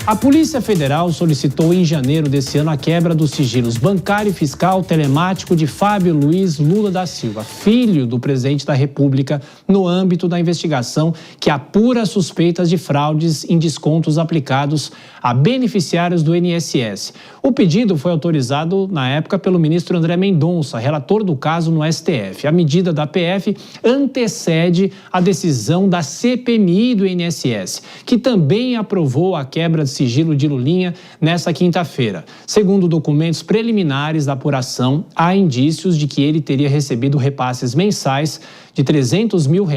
A Polícia Federal solicitou em janeiro desse ano a quebra dos sigilos bancário e fiscal telemático de Fábio Luiz Lula da Silva, filho do presidente da República, no âmbito da investigação que apura suspeitas de fraudes em descontos aplicados a beneficiários do INSS. O pedido foi autorizado na época pelo ministro André Mendonça, relator do caso no STF. A medida da PF antecede a decisão da CPMI do INSS, que também aprovou a quebra de sigilo de Lulinha nesta quinta-feira. Segundo documentos preliminares da apuração, há indícios de que ele teria recebido repasses mensais de R$300 mil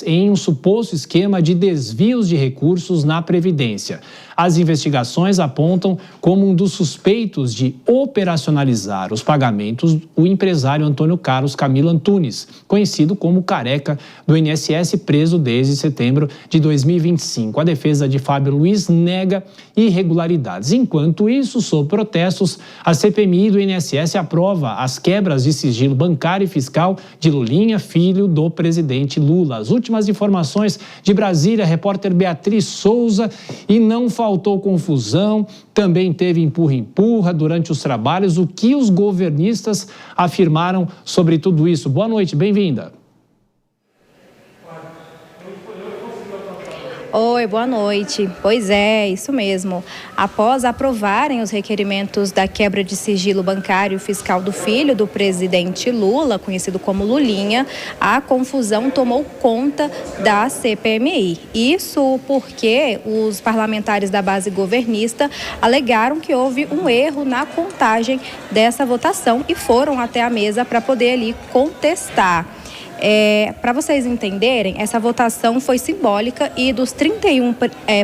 em um suposto esquema de desvios de recursos na Previdência. As investigações apontam como um dos suspeitos de operacionalizar os pagamentos o empresário Antônio Carlos Camilo Antunes, conhecido como Careca, do INSS, preso desde setembro de 2025. A defesa de Fábio Luiz nega irregularidades. Enquanto isso, sob protestos, a CPMI do INSS aprova as quebras de sigilo bancário e fiscal de Lulinha, filho do presidente Lula. As últimas informações de Brasília, repórter Beatriz Souza, e não faltou confusão, também teve empurra-empurra durante os trabalhos. O que os governistas afirmaram sobre tudo isso? Boa noite, bem-vinda. Oi, boa noite. Pois é, isso mesmo. Após aprovarem os requerimentos da quebra de sigilo bancário e fiscal do filho do presidente Lula, conhecido como Lulinha, a confusão tomou conta da CPMI. Isso porque os parlamentares da base governista alegaram que houve um erro na contagem dessa votação e foram até a mesa para poder ali contestar. Para vocês entenderem, essa votação foi simbólica e dos 31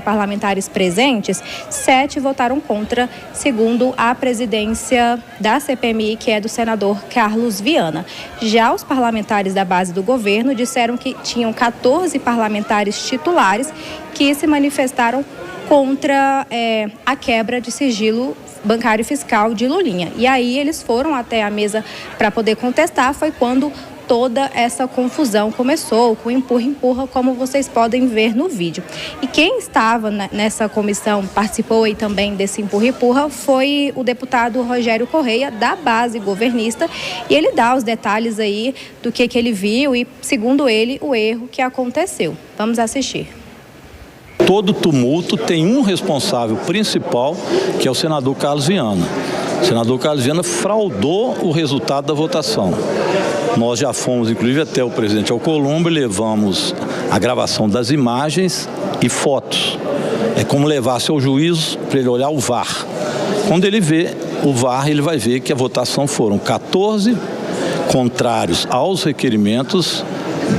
parlamentares presentes, 7 votaram contra, segundo a presidência da CPMI, que é do senador Carlos Viana. Já os parlamentares da base do governo disseram que tinham 14 parlamentares titulares que se manifestaram contra a quebra de sigilo bancário e fiscal de Lulinha. E aí eles foram até a mesa para poder contestar, foi quando toda essa confusão começou, com empurra-empurra, como vocês podem ver no vídeo. E quem estava nessa comissão, participou aí também desse empurra-empurra, foi o deputado Rogério Correia, da base governista, e ele dá os detalhes aí do que ele viu e, segundo ele, o erro que aconteceu. Vamos assistir. Todo tumulto tem um responsável principal, que é o senador Carlos Viana. O senador Carlos Viana fraudou o resultado da votação. Nós já fomos, inclusive, até o presidente Alcolumbre, levamos a gravação das imagens e fotos. É como levar seu juízo para ele olhar o VAR. Quando ele vê o VAR, ele vai ver que a votação foram 14 contrários aos requerimentos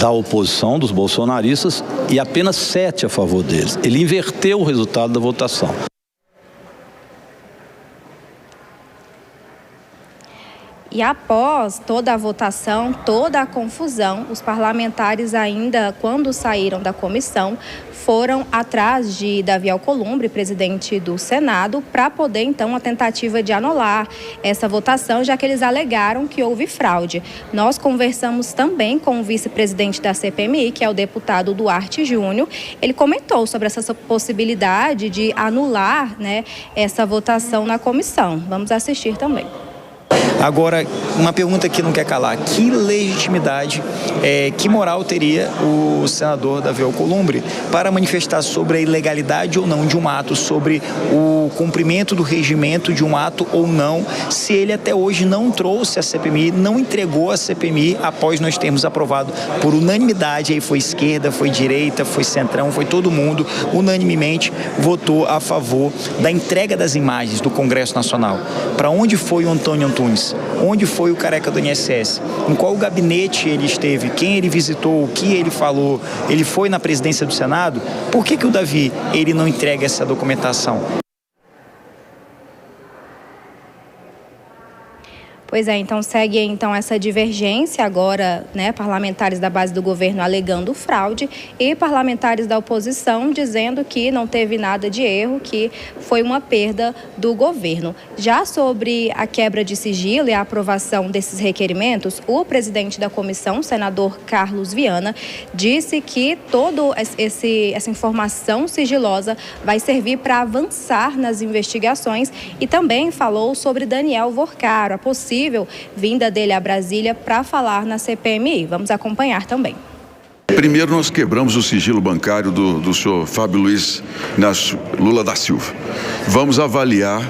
da oposição, dos bolsonaristas, e apenas 7 a favor deles. Ele inverteu o resultado da votação. E após toda a votação, toda a confusão, os parlamentares ainda, quando saíram da comissão, foram atrás de Davi Alcolumbre, presidente do Senado, para poder, então, a tentativa de anular essa votação, já que eles alegaram que houve fraude. Nós conversamos também com o vice-presidente da CPMI, que é o deputado Duarte Júnior. Ele comentou sobre essa possibilidade de anular, essa votação na comissão. Vamos assistir também. Agora, uma pergunta que não quer calar. Que legitimidade, que moral teria o senador Davi Alcolumbre para manifestar sobre a ilegalidade ou não de um ato, sobre o cumprimento do regimento de um ato ou não, se ele até hoje não trouxe a CPMI, não entregou a CPMI após nós termos aprovado por unanimidade, aí foi esquerda, foi direita, foi centrão, foi todo mundo, unanimemente votou a favor da entrega das imagens do Congresso Nacional. Para onde foi o Antônio Antunes? Onde foi o Careca do INSS? Em qual gabinete ele esteve? Quem ele visitou? O que ele falou? Ele foi na presidência do Senado? Por que o Davi ele não entrega essa documentação? Pois é, então segue essa divergência agora, né, parlamentares da base do governo alegando fraude e parlamentares da oposição dizendo que não teve nada de erro, que foi uma perda do governo. Já sobre a quebra de sigilo e a aprovação desses requerimentos, o presidente da comissão, senador Carlos Viana, disse que toda essa informação sigilosa vai servir para avançar nas investigações e também falou sobre Daniel Vorcaro, a possível vinda dele a Brasília para falar na CPMI. Vamos acompanhar também. Primeiro, nós quebramos o sigilo bancário do senhor Fábio Luiz Lula da Silva. Vamos avaliar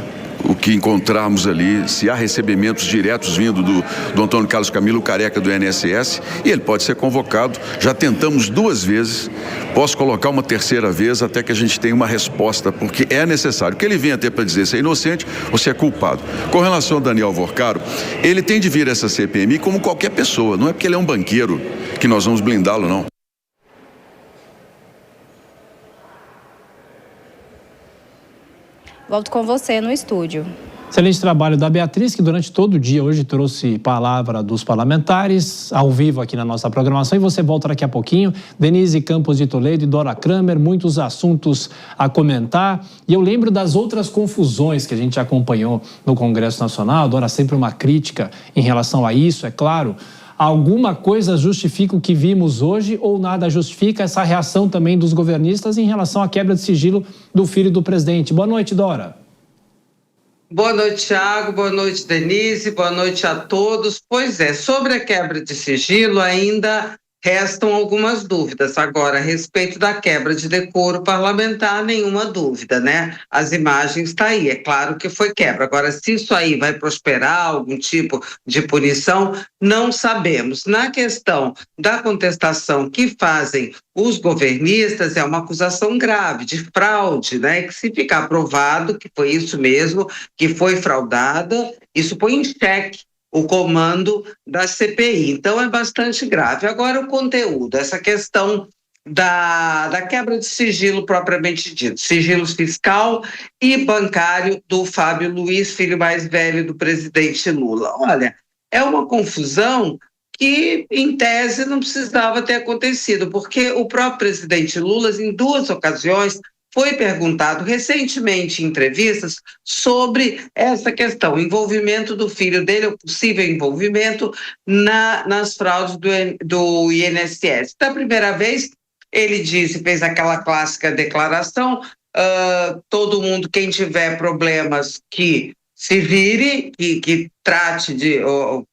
o que encontrarmos ali, se há recebimentos diretos vindo do Antônio Carlos Camilo Careca do INSS, e ele pode ser convocado. Já tentamos 2 vezes, posso colocar uma 3ª vez até que a gente tenha uma resposta, porque é necessário que ele venha até para dizer se é inocente ou se é culpado. Com relação ao Daniel Vorcaro, ele tem de vir a essa CPMI como qualquer pessoa, não é porque ele é um banqueiro que nós vamos blindá-lo, não. Volto com você no estúdio. Excelente trabalho da Beatriz, que durante todo o dia hoje trouxe palavra dos parlamentares, ao vivo aqui na nossa programação. E você volta daqui a pouquinho. Denise Campos de Toledo e Dora Kramer, muitos assuntos a comentar. E eu lembro das outras confusões que a gente acompanhou no Congresso Nacional. Dora, sempre uma crítica em relação a isso, é claro. Alguma coisa justifica o que vimos hoje ou nada justifica essa reação também dos governistas em relação à quebra de sigilo do filho do presidente? Boa noite, Dora. Boa noite, Thiago. Boa noite, Denise. Boa noite a todos. Pois é, sobre a quebra de sigilo ainda restam algumas dúvidas. Agora, a respeito da quebra de decoro parlamentar, nenhuma dúvida, né? As imagens estão aí, é claro que foi quebra. Agora, se isso aí vai prosperar, algum tipo de punição, não sabemos. Na questão da contestação que fazem os governistas, é uma acusação grave de fraude, né? Que se ficar provado que foi isso mesmo, que foi fraudada, isso põe em xeque o comando da CPI. Então, é bastante grave. Agora, o conteúdo, essa questão da quebra de sigilo propriamente dito, sigilo fiscal e bancário do Fábio Luiz, filho mais velho do presidente Lula. Olha, é uma confusão que, em tese, não precisava ter acontecido, porque o próprio presidente Lula, em 2 ocasiões, foi perguntado recentemente em entrevistas sobre essa questão, o envolvimento do filho dele, o possível envolvimento nas fraudes do INSS. Da primeira vez, ele disse, fez aquela clássica declaração, todo mundo, quem tiver problemas, que se vire, que trate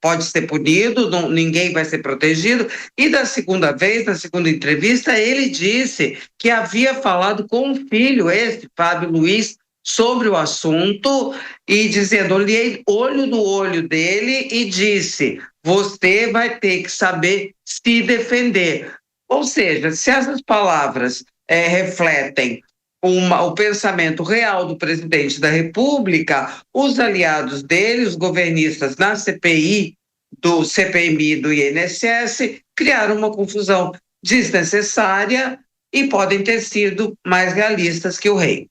pode ser punido, ninguém vai ser protegido. E da segunda vez, na segunda entrevista, ele disse que havia falado com o filho, esse Fábio Luiz, sobre o assunto e dizendo, olhei olho no olho dele e disse, você vai ter que saber se defender. Ou seja, se essas palavras refletem o pensamento real do presidente da República, os aliados dele, os governistas na CPI, do CPMI do INSS, criaram uma confusão desnecessária e podem ter sido mais realistas que o rei.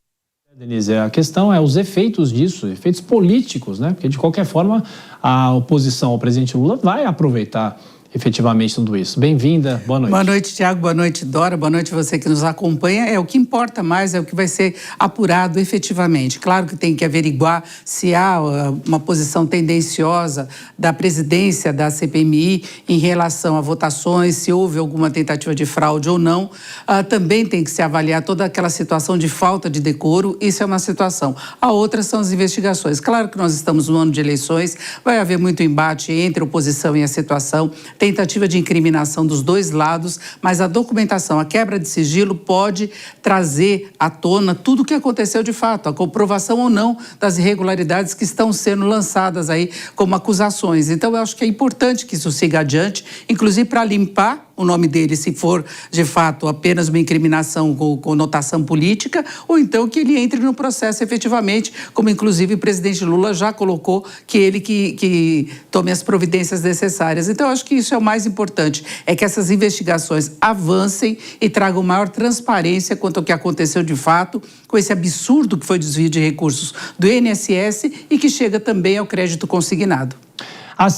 Denise, a questão é os efeitos disso, efeitos políticos, né? Porque, de qualquer forma, a oposição ao presidente Lula vai aproveitar efetivamente tudo isso. Bem-vinda, boa noite. Boa noite, Thiago, boa noite, Dora, boa noite você que nos acompanha. O que importa mais é o que vai ser apurado efetivamente. Claro que tem que averiguar se há uma posição tendenciosa da presidência da CPMI em relação a votações, se houve alguma tentativa de fraude ou não. Também tem que se avaliar toda aquela situação de falta de decoro, isso é uma situação. A outra são as investigações. Claro que nós estamos no ano de eleições, vai haver muito embate entre a oposição e a situação, tentativa de incriminação dos 2 lados, mas a documentação, a quebra de sigilo pode trazer à tona tudo o que aconteceu de fato, a comprovação ou não das irregularidades que estão sendo lançadas aí como acusações. Então, eu acho que é importante que isso siga adiante, inclusive para limpar o nome dele, se for, de fato, apenas uma incriminação com conotação política, ou então que ele entre no processo efetivamente, como inclusive o presidente Lula já colocou, que ele que tome as providências necessárias. Então, eu acho que isso é o mais importante, é que essas investigações avancem e tragam maior transparência quanto ao que aconteceu de fato, com esse absurdo que foi o desvio de recursos do INSS e que chega também ao crédito consignado. A